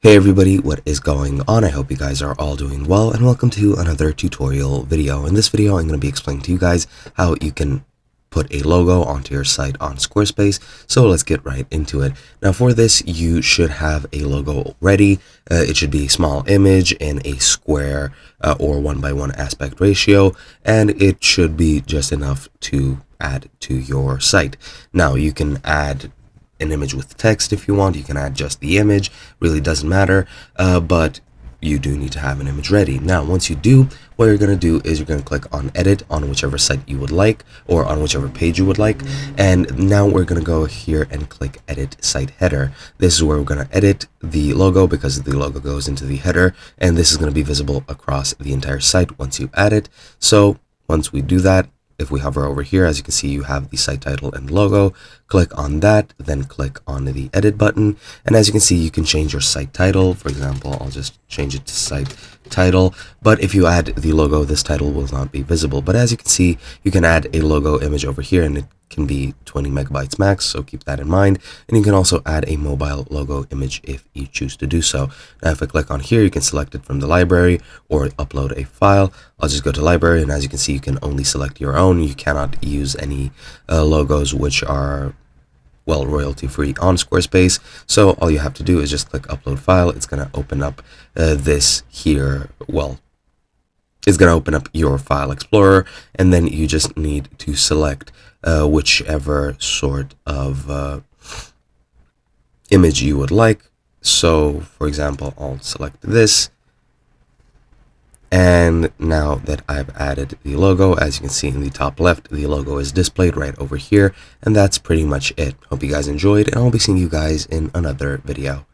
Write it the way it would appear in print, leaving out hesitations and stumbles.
Hey everybody, what is going on? I hope you guys are all doing well, and welcome to another tutorial video. In this video, I'm going to be explaining to you guys how you can put a logo onto your site on Squarespace. So let's get right into it. Now for this, you should have a logo ready. It should be a small image in a square or 1:1 aspect ratio, and it should be just enough to add to your site. Now you can add an image with text if you want. You can add just the image, really doesn't matter, but you do need to have an image ready. Now once you do, what you're going to do is you're going to click on edit on whichever site you would like, or on whichever page you would like, and now we're going to go here and click edit site header. This is where we're going to edit the logo, because the logo goes into the header, and this is going to be visible across the entire site once you add it. So once we do that, if we hover over here, as you can see, you have the site title and logo. Click on that, then click on the edit button, and as you can see, you can change your site title. For example, I'll just change it to site title, but if you add the logo, this title will not be visible. But as you can see, you can add a logo image over here, and it can be 20 megabytes max, so keep that in mind. And you can also add a mobile logo image if you choose to do so. Now if I click on here, you can select it from the library or upload a file. I'll just go to library, and as you can see, you can only select your own. You cannot use any logos which are, well, royalty free on Squarespace. So all you have to do is just click upload file. It's going to open up this here. Well, it's going to open up your file explorer, and then you just need to select whichever sort of image you would like. So for example, I'll select this, and now that I've added the logo, as you can see in the top left, the logo is displayed right over here, and that's pretty much it. Hope you guys enjoyed, and I'll be seeing you guys in another video.